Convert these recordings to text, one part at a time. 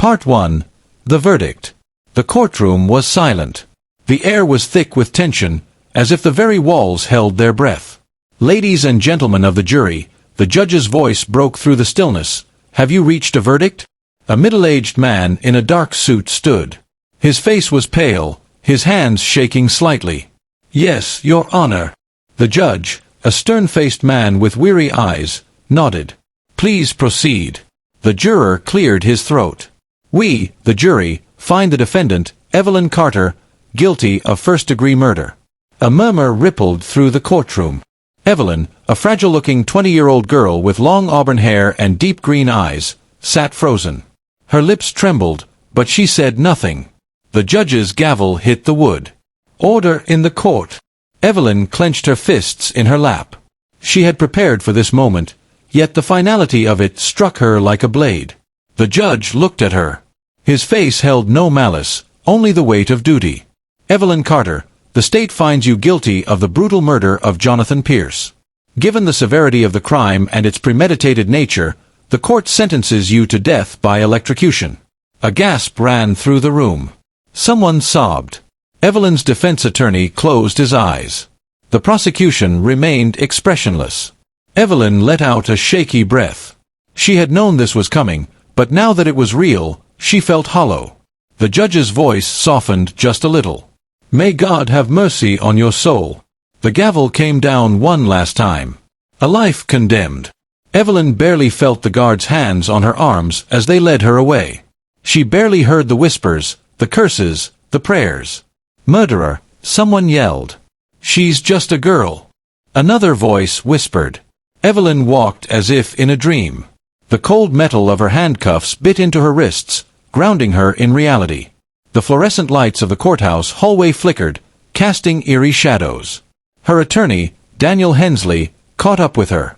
Part 1. The verdict. The courtroom was silent. The air was thick with tension, as if the very walls held their breath. Ladies and gentlemen of the jury, the judge's voice broke through the stillness. Have you reached a verdict? A middle-aged man in a dark suit stood. His face was pale, his hands shaking slightly. Yes, Your Honor. The judge, a stern-faced man with weary eyes, nodded. Please proceed. The juror cleared his throat. We, the jury, find the defendant, Evelyn Carter, guilty of first-degree murder. A murmur rippled through the courtroom. Evelyn, a fragile-looking 20-year-old girl with long auburn hair and deep green eyes, sat frozen. Her lips trembled, but she said nothing. The judge's gavel hit the wood. Order in the court. Evelyn clenched her fists in her lap. She had prepared for this moment, yet the finality of it struck her like a blade. The judge looked at her. His face held no malice, only the weight of duty. Evelyn Carter, the state finds you guilty of the brutal murder of Jonathan Pierce. Given the severity of the crime and its premeditated nature, the court sentences you to death by electrocution. A gasp ran through the room. Someone sobbed. Evelyn's defense attorney closed his eyes. The prosecution remained expressionless. Evelyn let out a shaky breath. She had known this was coming, but now that it was real, she felt hollow. The judge's voice softened just a little. May God have mercy on your soul. The gavel came down one last time. A life condemned. Evelyn barely felt the guard's hands on her arms as they led her away. She barely heard the whispers, the curses, the prayers. Murderer, someone yelled. She's just a girl. Another voice whispered. Evelyn walked as if in a dream. The cold metal of her handcuffs bit into her wrists, grounding her in reality. The fluorescent lights of the courthouse hallway flickered, casting eerie shadows. Her attorney, Daniel Hensley, caught up with her.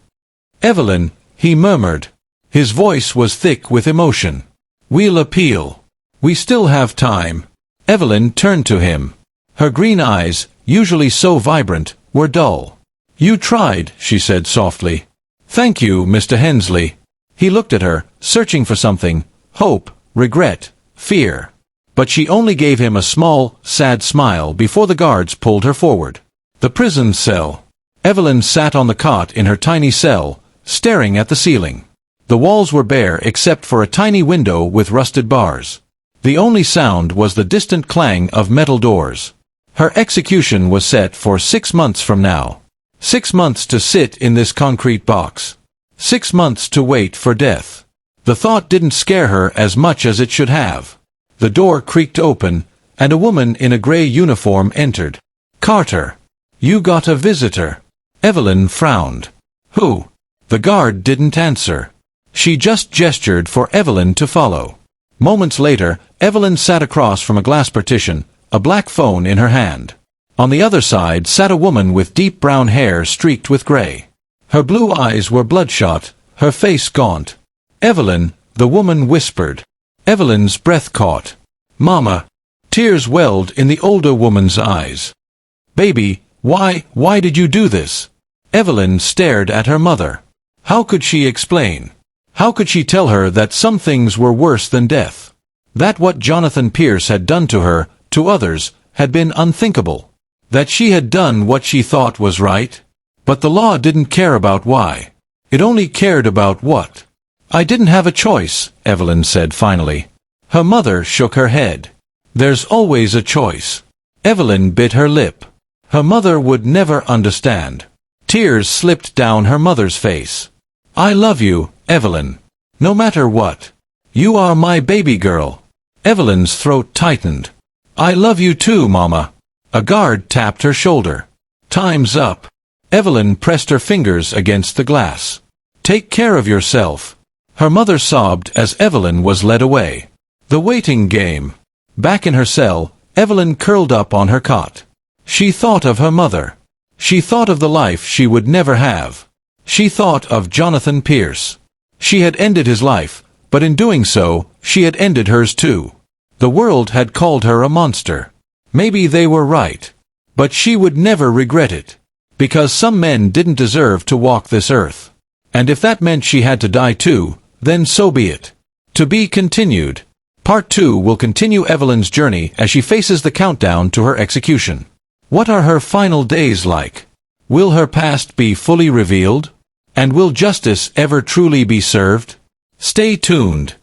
Evelyn, he murmured. His voice was thick with emotion. We'll appeal. We still have time. Evelyn turned to him. Her green eyes, usually so vibrant, were dull. You tried, she said softly. Thank you, Mr. Hensley. He looked at her, searching for something, hope, regret, fear. But she only gave him a small, sad smile before the guards pulled her forward. The prison cell. Evelyn sat on the cot in her tiny cell, staring at the ceiling. The walls were bare except for a tiny window with rusted bars. The only sound was the distant clang of metal doors. Her execution was set for 6 months from now. 6 months to sit in this concrete box. 6 months to wait for death. The thought didn't scare her as much as it should have. The door creaked open, and a woman in a gray uniform entered. Carter. You got a visitor. Evelyn frowned. Who? The guard didn't answer. She just gestured for Evelyn to follow. Moments later, Evelyn sat across from a glass partition, a black phone in her hand. On the other side sat a woman with deep brown hair streaked with gray. Her blue eyes were bloodshot, her face gaunt. Evelyn, the woman whispered. Evelyn's breath caught. Mama. Tears welled in the older woman's eyes. Baby, why did you do this? Evelyn stared at her mother. How could she explain? How could she tell her that some things were worse than death? That what Jonathan Pierce had done to her, to others, had been unthinkable. That she had done what she thought was right? But the law didn't care about why. It only cared about what. I didn't have a choice, Evelyn said finally. Her mother shook her head. There's always a choice. Evelyn bit her lip. Her mother would never understand. Tears slipped down her mother's face. I love you, Evelyn. No matter what. You are my baby girl. Evelyn's throat tightened. I love you too, Mama. A guard tapped her shoulder. Time's up. Evelyn pressed her fingers against the glass. Take care of yourself. Her mother sobbed as Evelyn was led away. The waiting game. Back in her cell, Evelyn curled up on her cot. She thought of her mother. She thought of the life she would never have. She thought of Jonathan Pierce. She had ended his life, but in doing so, she had ended hers too. The world had called her a monster. Maybe they were right. But she would never regret it. Because some men didn't deserve to walk this earth. And if that meant she had to die too, then so be it. To be continued. Part 2 will continue Evelyn's journey as she faces the countdown to her execution. What are her final days like? Will her past be fully revealed? And will justice ever truly be served? Stay tuned.